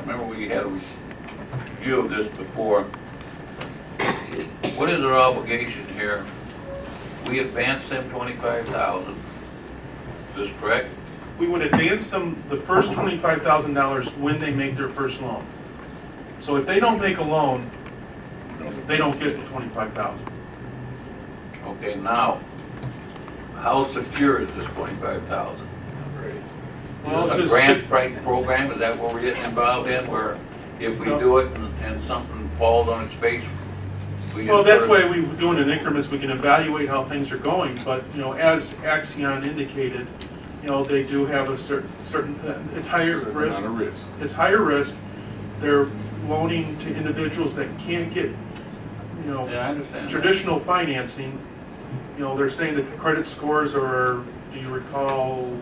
remember we had a review of this before. What is our obligation here? We advanced them 25,000. Is this correct? We would advance them the first $25,000 when they make their first loan. So if they don't make a loan, they don't get the 25,000. Okay, now, how secure is this 25,000? Well, A just grant price program, is that what we're getting involved in, where if we No. do it and something falls on its face, we Well, just that's sort why of- we do it in increments. We can evaluate how things are going, but, you know, as Axion indicated, you know, they do have a certain, it's higher risk. It's higher risk. They're loaning to individuals that can't get, you know, Yeah, I understand. traditional financing. You know, they're saying that the credit scores are, do you recall,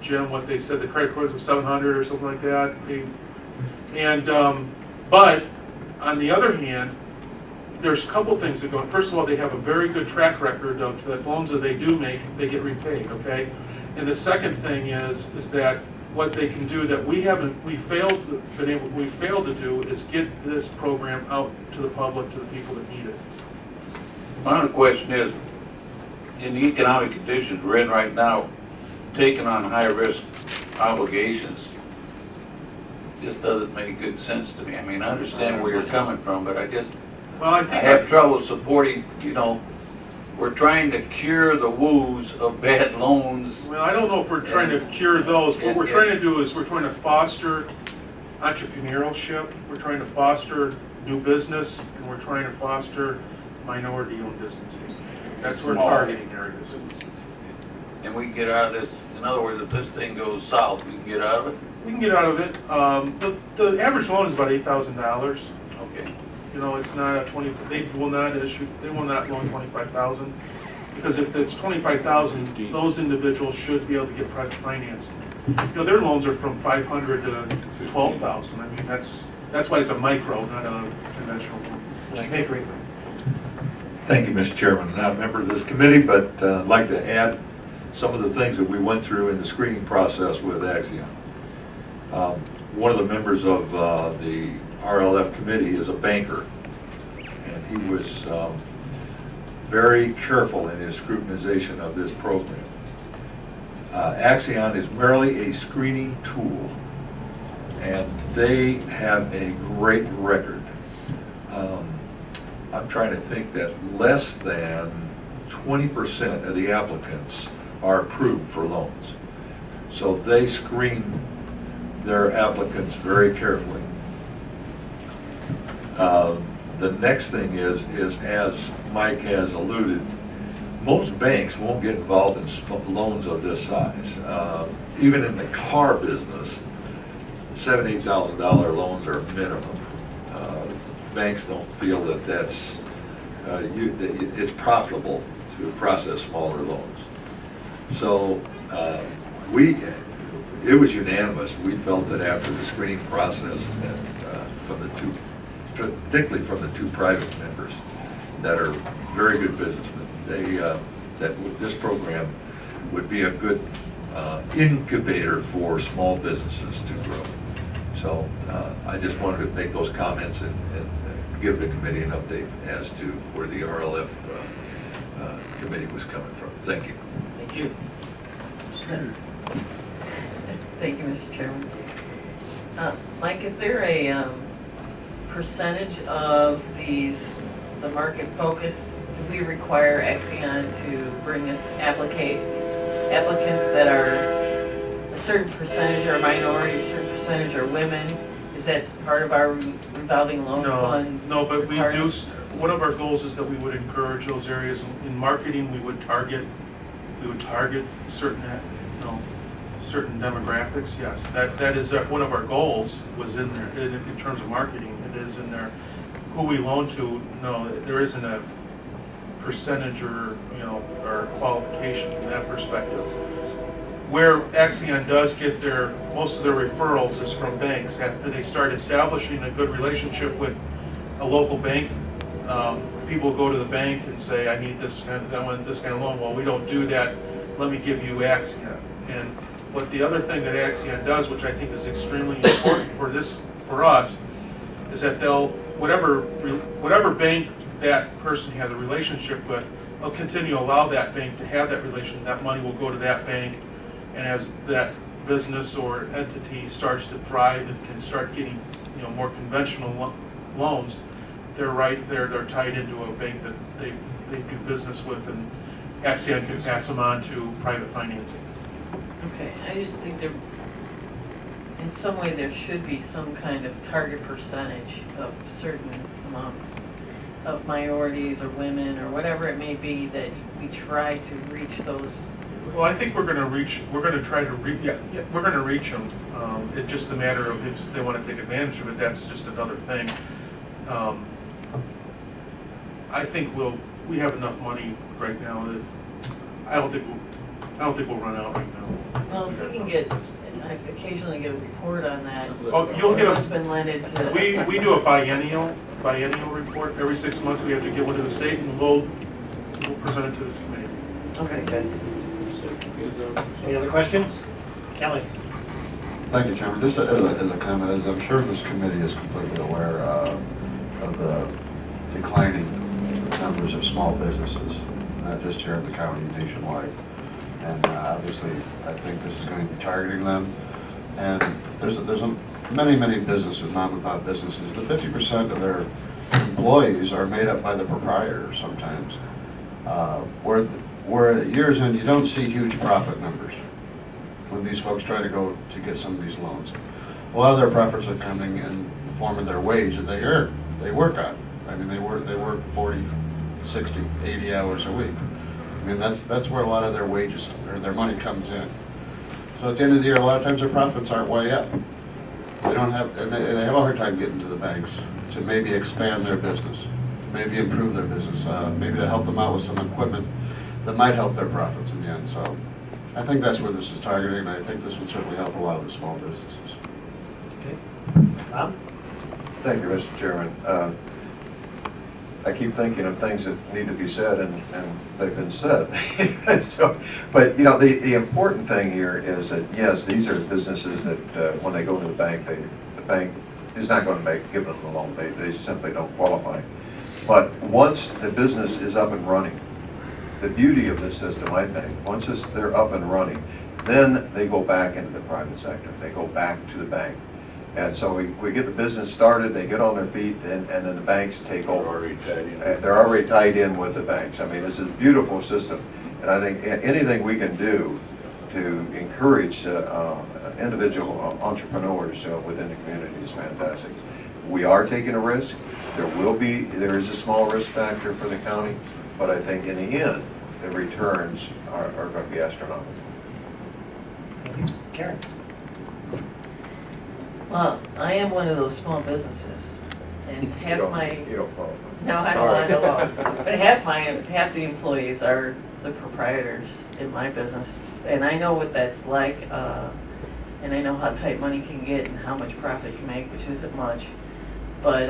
Jim, what they said, the credit scores were 700 or something like that? But on the other hand, there's a couple things that go on. First of all, they have a very good track record of the loans that they do make, they get repaid, okay? And the second thing is that what they can do that we failed to do is get this program out to the public, to the people that need it. My other question is, in the economic conditions we're in right now, taking on high-risk obligations just doesn't make good sense to me. I mean, I understand where you're coming from, but I Well, I I think have trouble supporting, you know, we're trying to cure the woes of bad loans. Well, I don't know if we're trying to cure those. What we're trying to do is we're trying to foster entrepreneurship, we're trying to foster new business, and we're trying to foster minority-owned businesses. That's what we're Small. targeting areas. And we can get out of this, in other words, if this thing goes south, we can get out of it? We can get out of it. The average loan is about $8,000. Okay. You know, it's not a 20, they will not loan 25,000. Because if it's 25,000, those individuals should be able to get private financing. You know, their loans are from 500 to 12,000. I mean, that's why it's a micro, not a conventional loan. Thank you, Mr. Chairman. I'm not a member of this committee, but I'd like to add some of the things that we went through in the screening process with Axion. One of the members of the RLF committee is a banker, and he was very careful in his scrutinization of this program. Axion is merely a screening tool, and they have a great record. I'm trying to think that less than 20% of the applicants are approved for loans. So they screen their applicants very carefully. The next thing is as Mike has alluded, most banks won't get involved in loans of this size. Even in the car business, $7,000, $8,000 loans are minimum. Banks don't feel that it's profitable to process smaller loans. So it was unanimous. We felt that after the screening process, that particularly from the two private members that are very good businessmen, that this program would be a good incubator for small businesses to grow. So I just wanted to make those comments and give the committee an update as to where the RLF committee was coming from. Thank you. Thank you. Thank you, Mr. Chairman. Mike, is there a percentage of the market focus? Do we require Axion to bring us applicants that are a certain percentage are minority, a certain percentage are women? Is that part of our revolving loan fund? No, but we do, requirement? one of our goals is that we would encourage those areas. In marketing, we would target certain, you know, certain demographics. Yes, that is one of our goals was in there. In terms of marketing, it is in there. Who we loan to, no, there isn't a percentage or, you know, or qualification from that perspective. Where Axion does get most of their referrals is from banks. After they start establishing a good relationship with a local bank, people go to the bank and say, I need this kind of, I want this kind of loan. Well, we don't do that. Let me give you Axion. And But the other thing that Axion does, which I think is extremely important for us, is that whatever bank that person has a relationship with, they'll continue to allow that bank to have that relation. That money will go to that bank, and as that business or entity starts to thrive and can start getting, more conventional loans, they're tied into a bank that they do business with, and Axion can pass them on to private financing. Okay, I just think there, in some way, there should be some kind of target percentage of certain amount of minorities or women or whatever it may be that we try to reach those. Well, I think we're going to try to reach them. It's just a matter of if they want to take advantage of it, that's just another thing. I think we have enough money right now that I don't think we'll run out right now. Well, if we can occasionally get a report on that. Oh, you'll get What's been lended to. We do a biennial report. Every 6 months, we have to get one to the state, and we'll present it to this committee. Okay, good. Any other questions? Kelly? Thank you, Chairman. Just as a comment, as I'm sure this committee is completely aware of the declining numbers of small businesses, not just here in the county, nationwide. And obviously, I think this is going to be targeting them. And there's many businesses, mom-and-pop businesses. The 50% of their employees are made up by the proprietors sometimes, where at years end, you don't see huge profit numbers when these folks try to go to get some of these loans. A lot of their profits are coming in the form of their wage that they earn, they work on. I mean, they work 40, 60, 80 hours a week. I mean, that's where a lot of their wages or their money comes in. So at the end of the year, a lot of times their profits aren't way up. They don't have, and they have a hard time getting to the banks to maybe expand their business, maybe improve their business, maybe to help them out with some equipment that might help their profits in the end. So I think that's where this is targeting, and I think this would certainly help a lot of the small businesses. Okay. Bob? Thank you, Mr. Chairman. I keep thinking of things that need to be said, and they've been said. So, but the important thing here is that yes, these are businesses that when they go to the bank is not going to give them the loan. They simply don't qualify. But once the business is up and running, the beauty of this system, I think, once they're up and running, then they go back into the private sector. They go back to the bank. And so we get the business started, they get on their feet, and then the banks take over. They're already tied in with the banks. I mean, it's a beautiful system. And I think anything we can do to encourage individual entrepreneurs within the community is fantastic. We are taking a risk. There is a small risk factor for the county, but I think in the end, the returns are going to be astronomical. Thank you. Karen? Well, I am one of those small businesses, and half my, You don't qualify. no, I don't want to know, but half the employees are the proprietors in my business, and I know what that's like, and I know how tight money can get and how much profit you make, which isn't much. But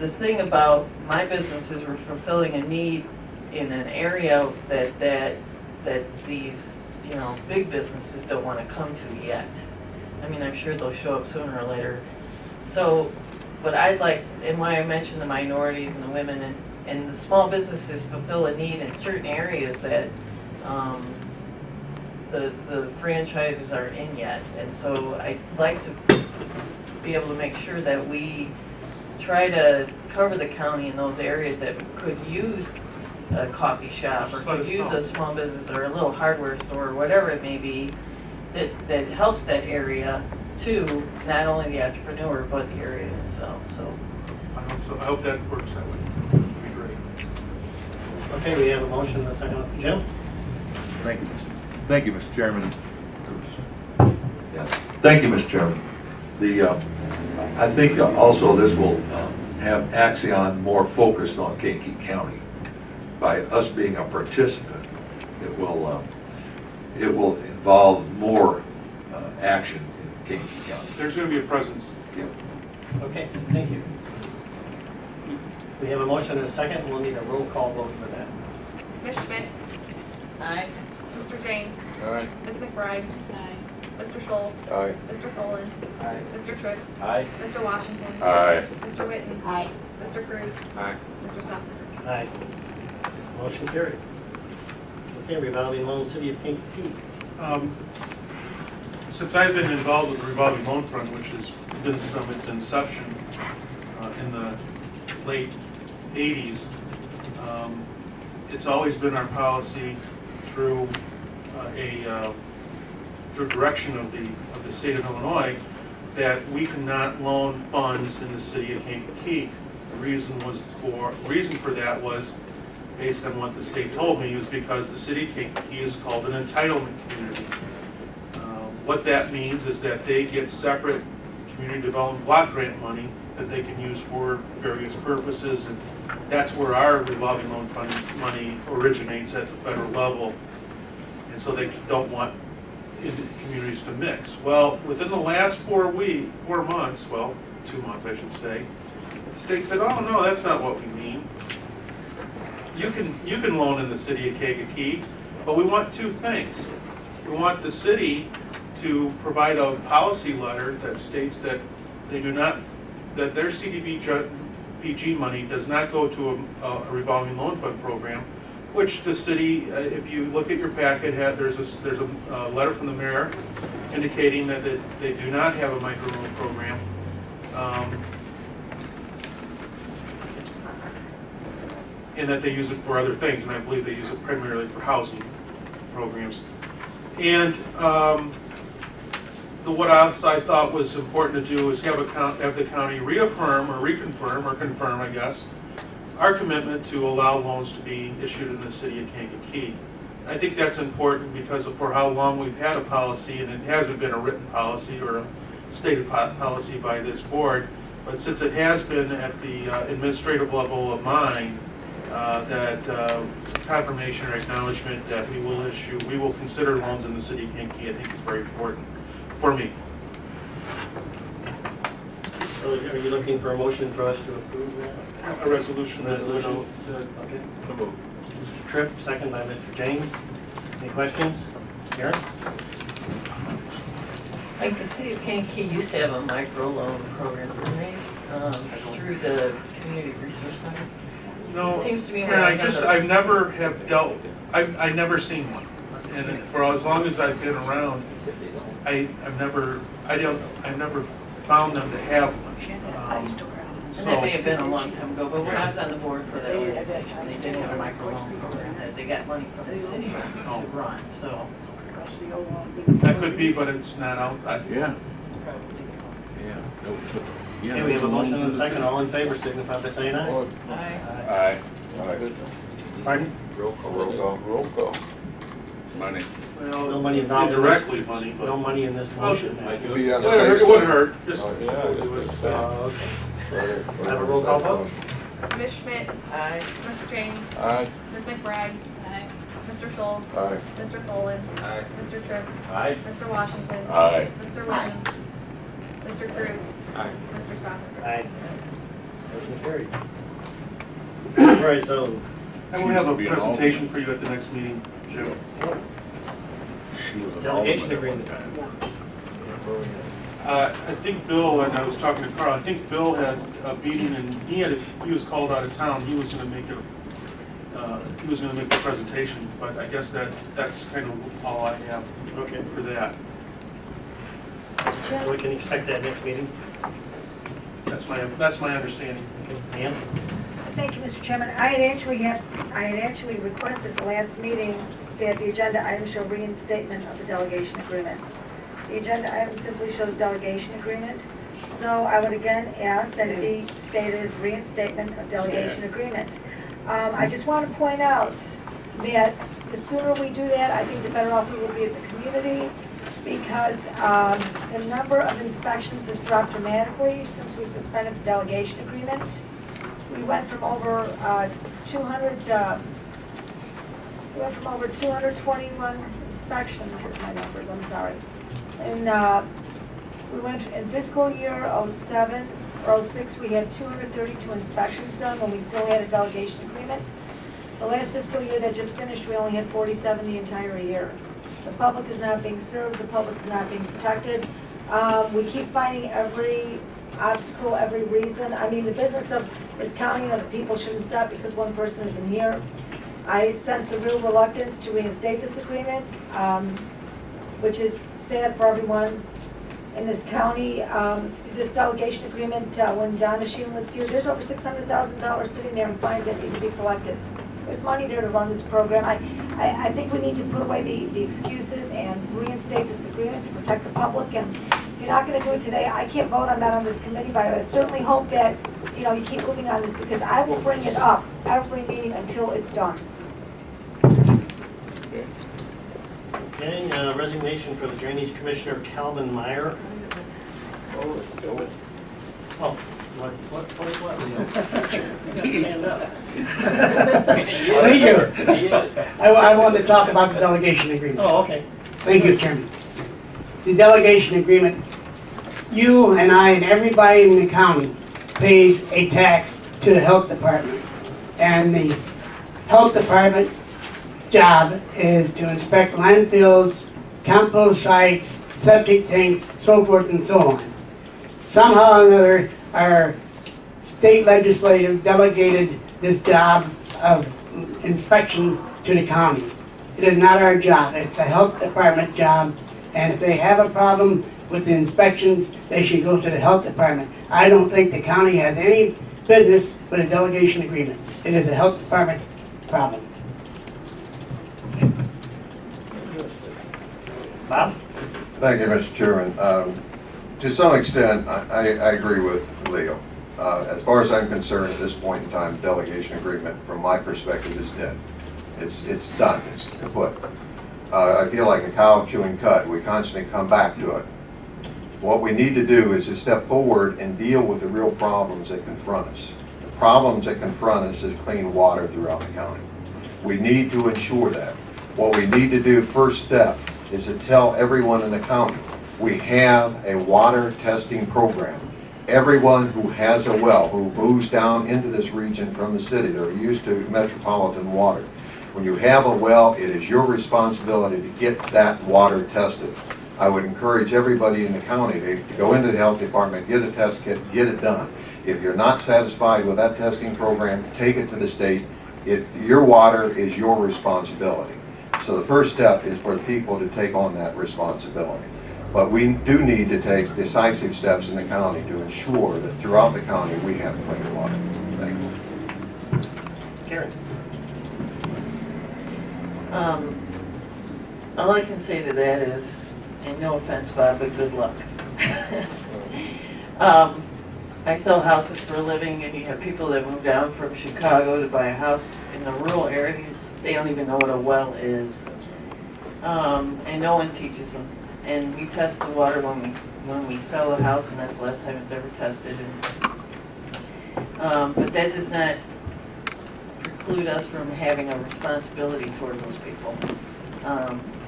the thing about my business is we're fulfilling a need in an area that these big businesses don't want to come to yet. I mean, I'm sure they'll show up sooner or later. So, but I'd like, and why I mentioned the minorities and the women and the small businesses fulfill a need in certain areas that the franchises aren't in yet. And so I'd like to be able to make sure that we try to cover the county in those areas that could use a coffee shop or could use a small business or a little hardware store or whatever it may be, that helps that area too, not only the entrepreneur, but the area itself, so. I hope that works that way. It'd be great. Okay, we have a motion and a second. Jim? Thank you, Mr. Chairman. Yes. Thank you, Mr. Chairman. I think also this will have Axion more focused on Kankakee County. By us being a participant, it will involve more action in Kankakee County. There's going to be a presence. Yeah. Okay, thank you. We have a motion and a second. We'll need a roll call vote for that. Ms. Schmidt? Aye. Mr. James. Aye. Ms. McBride. Mr. Scholl. Aye. Mr. Follen. Aye. Mr. Tripp. Aye. Mr. Washington. Aye. Mr. Witten. Aye. Mr. Cruz. Aye. Mr. Stoffner. Aye. Motion carried. Okay, revolving loan, City of Kankakee. Since I've been involved with the revolving loan fund, which has been from its inception in the late 80s, it's always been our policy through through direction of the state of Illinois that we cannot loan funds in the city of Kankakee. The reason for that was, based on what the state told me, is because the city of Kankakee is called an entitlement community. What that means is that they get separate community development block grant money that they can use for various purposes, and that's where our revolving loan fund money originates at the federal level. And so they don't want communities to mix. Well, within the last 4 months, well, 2 months I should say, the state said, oh no, that's not what we mean. You can loan in the city of Kankakee, but we want 2 things. We want the city to provide a policy letter that states that they do not, that their CDBG money does not go to a revolving loan fund program, which the city, if you look at your packet, there's a letter from the mayor indicating that they do not have a microloan program. And that they use it for other things, and I believe they use it primarily for housing programs. And what else I thought was important to do is have the county reaffirm or reconfirm or confirm, I guess, our commitment to allow loans to be issued in the city of Kankakee. I think that's important because for how long we've had a policy, and it hasn't been a written policy or a stated policy by this board, but since it has been at the administrative level of mine, that confirmation or acknowledgement that we will consider loans in the city of Kankakee, I think is very important for me. So are you looking for a motion for us to approve that? A resolution that would, Okay. Mr. Tripp, second by Mr. James. Any questions? Karen? Like the city of Kankakee used to have a microloan program, didn't they? Through the Community Resource Center. no, It seems to me Karen, like I've never have dealt, I've never seen one. And for as long as I've been around, I've never found them to have one. And that may have been a long time ago, but when I was on the board for that organization, they did have a microloan program that they got money from the city to run, so. That could be, but it's not out. Yeah. It's probably. Yeah. Okay, we have a motion and a second. All in favor, signify by saying aye. Aye. Aye. Pardon? Roll call. Money. Well, No money involved in indirectly this, money, but. no money in this motion. It Wouldn't hurt, just. Okay. Have a roll call vote? Ms. Schmidt. Aye. Mr. James. Aye. Ms. McBride. Mr. Scholl. Aye. Mr. Follen. Aye. Mr. Tripp. Aye. Mr. Washington. Aye. Mr. Witten. Mr. Cruz. Aye. Mr. Stoffner. Aye. Motion carried. All right, so, I will have a presentation for you at the next meeting, Jim. delegation agreement. I think Bill, and I was talking to Carl, I think Bill had a meeting and he was called out of town. He was going to make the presentation, but I guess that's kind of all I have Okay. for that. So we can expect that next meeting? That's my understanding. Okay. Ann? Thank you, Mr. Chairman. I had actually requested at the last meeting that the agenda item show reinstatement of the delegation agreement. The agenda item simply shows delegation agreement, so I would again ask that it be stated as reinstatement of delegation agreement. I just want to point out that the sooner we do that, I think the better off we will be as a community, because the number of inspections has dropped dramatically since we suspended the delegation agreement. We went from over 221 inspections, here's my numbers, I'm sorry. And we went in fiscal year 07 or 06, we had 232 inspections done when we still had a delegation agreement. The last fiscal year that just finished, we only had 47 the entire year. The public is not being served, the public is not being protected. We keep finding every obstacle, every reason. I mean, the business of this county and the people shouldn't stop because one person isn't here. I sense a real reluctance to reinstate this agreement, which is sad for everyone in this county. This delegation agreement, when Donna Sheehan was here, there's over $600,000 sitting there in fines that need to be collected. There's money there to run this program. I think we need to put away the excuses and reinstate this agreement to protect the public. And if you're not going to do it today, I can't vote on that on this committee, but I certainly hope that, you know, you keep moving on this because I will bring it up every meeting until it's done. Okay, resignation for the Drainage Commissioner, Calvin Meyer. Oh, what, Leo? You gotta stand up. Thank you. I wanted to talk about the delegation agreement. Oh, okay. Thank you, Chairman. The delegation agreement, you and I and everybody in the county pays a tax to the health department. And the health department job is to inspect landfills, compost sites, septic tanks, so forth and so on. Somehow or another, our state legislative delegated this job of inspection to the county. It is not our job, it's a health department job, and if they have a problem with the inspections, they should go to the health department. I don't think the county has any business with a delegation agreement. It is a health department problem. Bob? Thank you, Mr. Chairman. To some extent, I agree with Leo. As far as I'm concerned, at this point in time, delegation agreement, from my perspective, is dead. It's done. It's kaput. I feel like a cow chewing cud. We constantly come back to it. What we need to do is to step forward and deal with the real problems that confront us. The problems that confront us is clean water throughout the county. We need to ensure that. What we need to do, first step, is to tell everyone in the county, we have a water testing program. Everyone who has a well, who moves down into this region from the city, they're used to metropolitan water. When you have a well, it is your responsibility to get that water tested. I would encourage everybody in the county to go into the health department, get a test kit, get it done. If you're not satisfied with that testing program, take it to the state. Your water is your responsibility. So the first step is for the people to take on that responsibility. But we do need to take decisive steps in the county to ensure that throughout the county we have clean water. Thank you. Karen? All I can say to that is, and no offense, Bob, but good luck. I sell houses for a living, and you have people that move down from Chicago to buy a house in the rural areas. They don't even know what a well is, and no one teaches them. And we test the water when we sell a house, and that's the last time it's ever tested. But that does not preclude us from having a responsibility toward those people.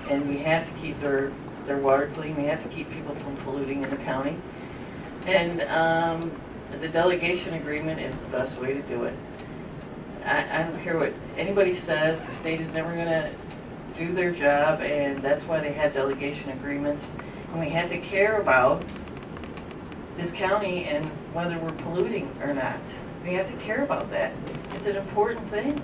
And we have to keep their water clean. We have to keep people from polluting in the county. And the delegation agreement is the best way to do it. I don't care what anybody says, the state is never going to do their job, and that's why they have delegation agreements. And we have to care about this county and whether we're polluting or not. We have to care about that. It's an important thing.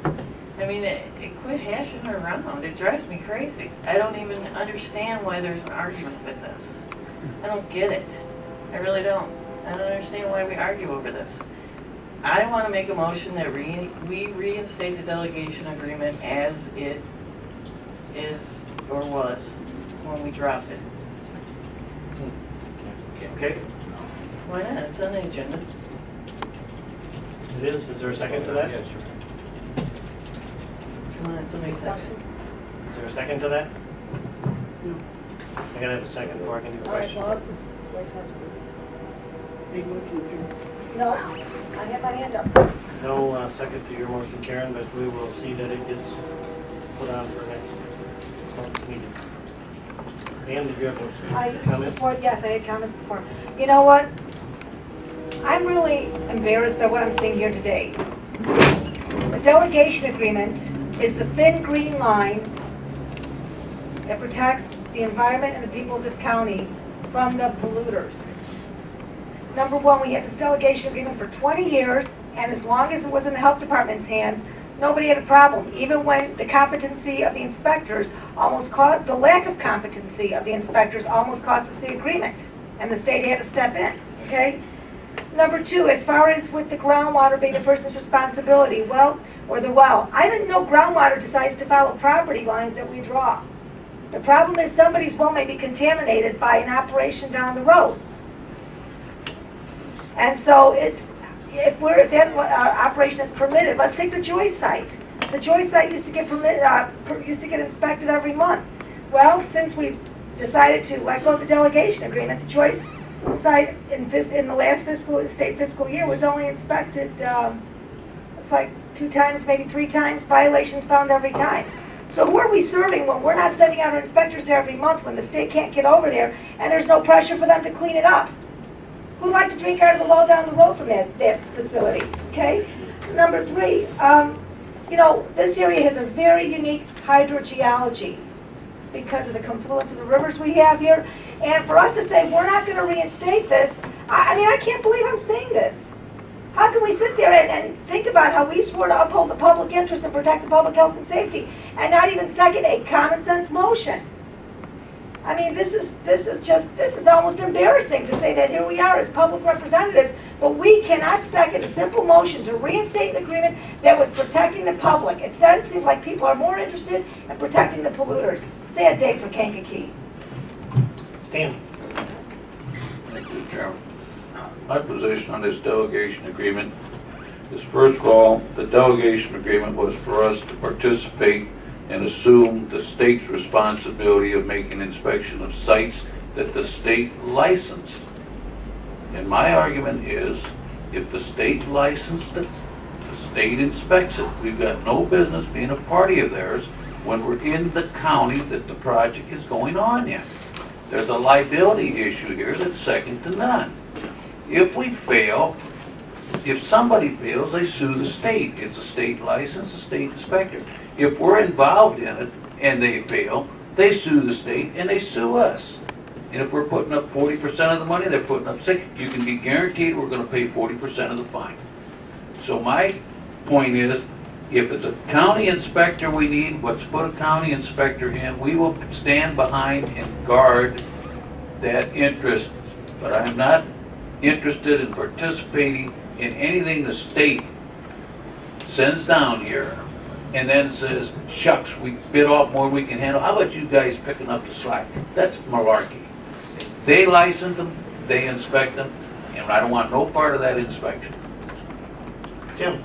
I mean, it quit hashing around. It drives me crazy. I don't even understand why there's an argument with this. I don't get it. I really don't. I don't understand why we argue over this. I want to make a motion that we reinstate the delegation agreement as it is or was when we dropped it. Okay, Why not? It's on the agenda. it is. Is there a second to that? Yes, sir. Come on, somebody say it. Is there a second to that? No. I gotta have a second before I can do a All right, question. well, I'll just wait till. Big motion. No, I have my hand up. No second to your motion, Karen, but we will see that it gets put on for next month's meeting. Dan, did you have a comment? Yes, I had comments before. You know what? I'm really embarrassed by what I'm seeing here today. The delegation agreement is the thin green line that protects the environment and the people of this county from the polluters. Number one, we had this delegation agreement for 20 years, and as long as it was in the health department's hands, nobody had a problem. Even when the competency of the inspectors almost cost, the lack of competency of the inspectors almost cost us the agreement, and the state had to step in, okay? Number two, as far as with the groundwater being the person's responsibility, or the well, I didn't know groundwater decides to follow property lines that we draw. The problem is somebody's well may be contaminated by an operation down the road. And so if that operation is permitted, let's take the Joy site. The Joy site used to get inspected every month. Well, since we decided to let go of the delegation agreement, the Joy site in the last state fiscal year was only inspected, it's like 2 times, maybe 3 times, violations found every time. So who are we serving when we're not sending out our inspectors there every month, when the state can't get over there and there's no pressure for them to clean it up? Who'd like to drink out of the well down the road from that facility, okay? Number 3, this area has a very unique hydrogeology because of the confluence of the rivers we have here. And for us to say we're not going to reinstate this, I can't believe I'm saying this. How can we sit there and think about how we swore to uphold the public interest and protect the public health and safety and not even second a common sense motion? I mean, this is almost embarrassing to say that here we are as public representatives, but we cannot second a simple motion to reinstate an agreement that was protecting the public. Instead, it seems like people are more interested in protecting the polluters. Sad day for Kankakee. Stan. Thank you, Chairman. My position on this delegation agreement is, first of all, the delegation agreement was for us to participate and assume the state's responsibility of making inspection of sites that the state licensed. And my argument is, if the state licensed it, the state inspects it. We've got no business being a party of theirs when we're in the county that the project is going on in. There's a liability issue here that's second to none. If we fail, if somebody fails, they sue the state. It's a state license, a state inspector. If we're involved in it and they fail, they sue the state and they sue us. And if we're putting up 40% of the money, they're putting up 60%. You can be guaranteed we're going to pay 40% of the fine. So my point is, if it's a county inspector we need, let's put a county inspector in. We will stand behind and guard that interest. But I'm not interested in participating in anything the state sends down here and then says, shucks, we bit off more than we can handle. How about you guys picking up the slack? That's malarkey. They license them, they inspect them, and I don't want no part of that inspection. Tim.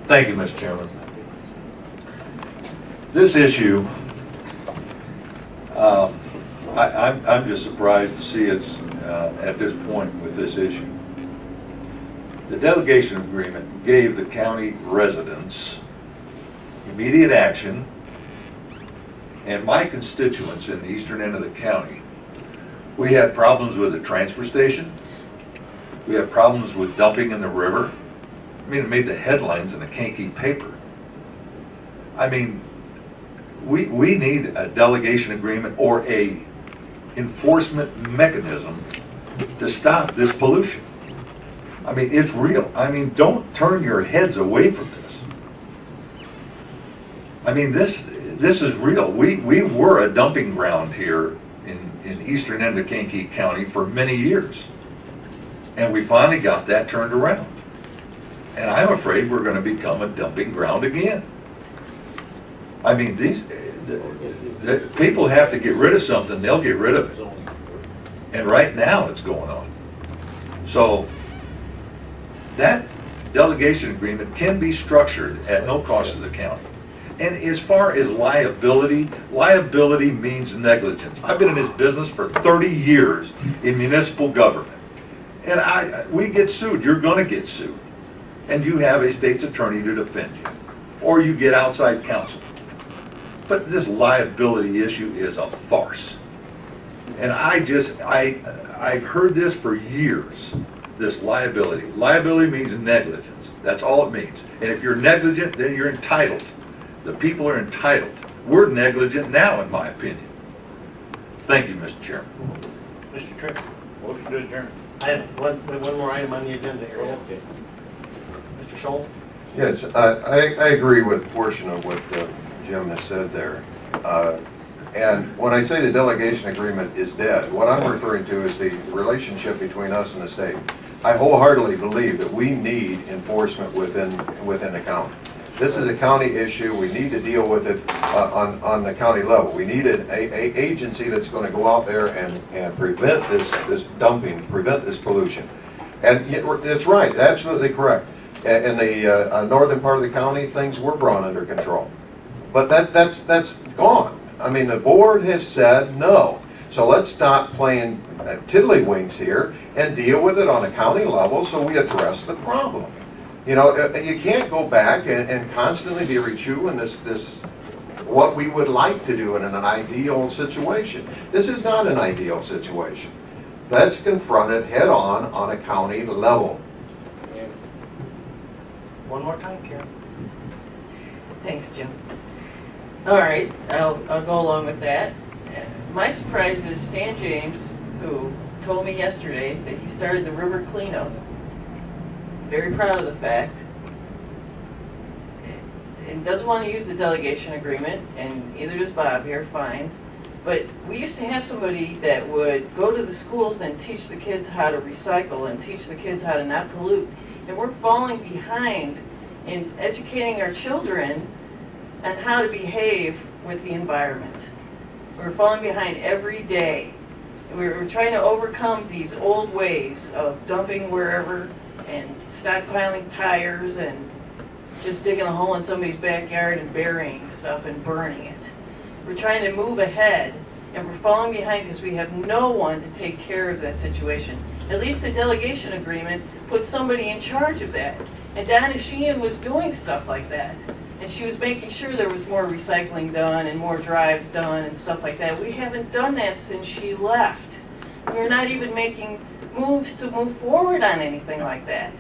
Thank you, Mr. Chairman. This issue, I'm just surprised to see us at this point with this issue. The delegation agreement gave the county residents immediate action, and my constituents in the eastern end of the county, we had problems with the transfer station. We had problems with dumping in the river. I mean, it made the headlines in the Kankakee paper. I mean, we need a delegation agreement or a enforcement mechanism to stop this pollution. I mean, it's real. I mean, don't turn your heads away from this. I mean, this is real. We were a dumping ground here in eastern end of Kankakee County for many years. And we finally got that turned around. And I'm afraid we're going to become a dumping ground again. I mean, the people have to get rid of something, they'll get rid of it. And right now it's going on. So that delegation agreement can be structured at no cost to the county. And as far as liability, liability means negligence. I've been in this business for 30 years in municipal government. And we get sued, you're gonna get sued. And you have a state's attorney to defend you. Or you get outside counsel. But this liability issue is a farce. And I've heard this for years, this liability. Liability means negligence. That's all it means. And if you're negligent, then you're entitled The people are entitled. We're negligent now, in my opinion. Thank you, Mr. Chairman. Mr. Tripp, Motion to adjourn. I have one more item on the agenda here. Okay. Mr. Scholl? Yes, I agree with a portion of what Jim has said there. And when I say the delegation agreement is dead, what I'm referring to is the relationship between us and the state. I wholeheartedly believe that we need enforcement within the county. This is a county issue. We need to deal with it on the county level. We need an agency that's going to go out there and prevent this dumping, prevent this pollution. And it's right, absolutely correct. In the northern part of the county, things were brought under control. But that's gone. I mean, the board has said no. So let's stop playing tiddlywinks here and deal with it on a county level so we address the problem. You know, you can't go back and constantly be rechewing this, what we would like to do in an ideal situation. This is not an ideal situation. Let's confront it head on a county level. One more time, Karen. Thanks, Jim. All right, I'll go along with that. My surprise is Stan James, who told me yesterday that he started the river cleanup. Very proud of the fact. And doesn't want to use the delegation agreement, and neither does Bob here, fine. But we used to have somebody that would go to the schools and teach the kids how to recycle and teach the kids how to not pollute. And we're falling behind in educating our children on how to behave with the environment. We're falling behind every day. We're trying to overcome these old ways of dumping wherever and stockpiling tires and just digging a hole in somebody's backyard and burying stuff and burning it. We're trying to move ahead, and we're falling behind because we have no one to take care of that situation. At least the delegation agreement put somebody in charge of that. And Donna Sheehan was doing stuff like that. And she was making sure there was more recycling done and more drives done and stuff like that. We haven't done that since she left. We're not even making moves to move forward on anything like that.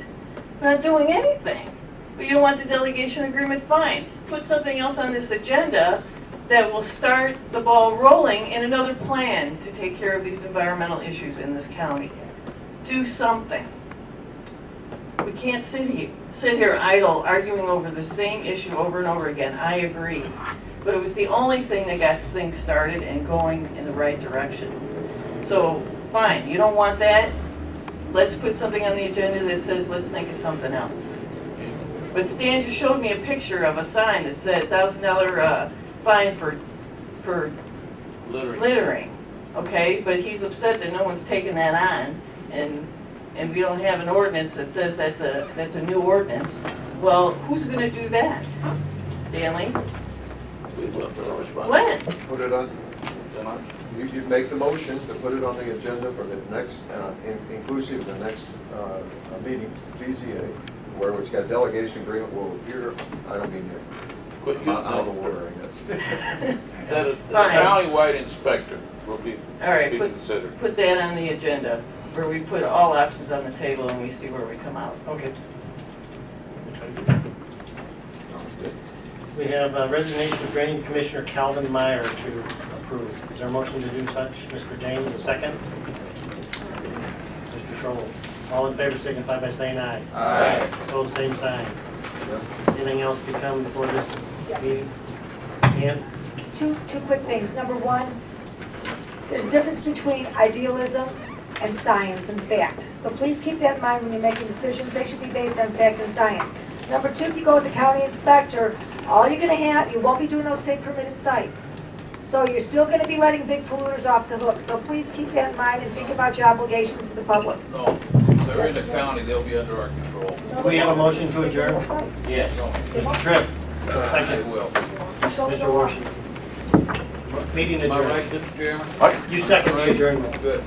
We're not doing anything. But you don't want the delegation agreement, fine. Put something else on this agenda that will start the ball rolling in another plan to take care of these environmental issues in this county. Do something. We can't sit here idle arguing over the same issue over and over again. I agree. But it was the only thing that got things started and going in the right direction. So, fine, you don't want that? Let's put something on the agenda that says, let's think of something else. But Stan just showed me a picture of a sign that said $1,000 fine for littering. Okay, but he's upset that no one's taken that on, and we don't have an ordinance that says that's a new ordinance. Well, who's going to do that? Stanley? When? Put it on, you make the motion to put it on the agenda for the next, inclusive of the next meeting, PZA, where it's got delegation agreement will appear, I don't mean to, I'm out of order, I guess. That a countywide inspector will be All right, considered. put that on the agenda, where we put all options on the table and we see where we come out. Okay. We have a resignation of Drainage Commissioner Calvin Meyer to approve. Is there a motion to do such? Mr. James, a second? Mr. Scholl. All in favor signify by saying aye. Aye. Opposed, same sign. Anything else to come before this Yes. meeting? Ann? Two quick things. Number one, there's a difference between idealism and science and fact. So please keep that in mind when you're making decisions. They should be based on fact and science. Number two, if you go with the county inspector, all you're going to have, you won't be doing those state permitted sites. So you're still going to be letting big polluters off the hook. So please keep that in mind and think about your obligations to the public. No, if they're in the county, they'll be under our control. Do we have a motion to adjourn? Yes. Mr. Tripp, They second. will. Mr. Washington. Meeting Am I adjourned. right, Mr. Chairman? You second the adjournment. Good.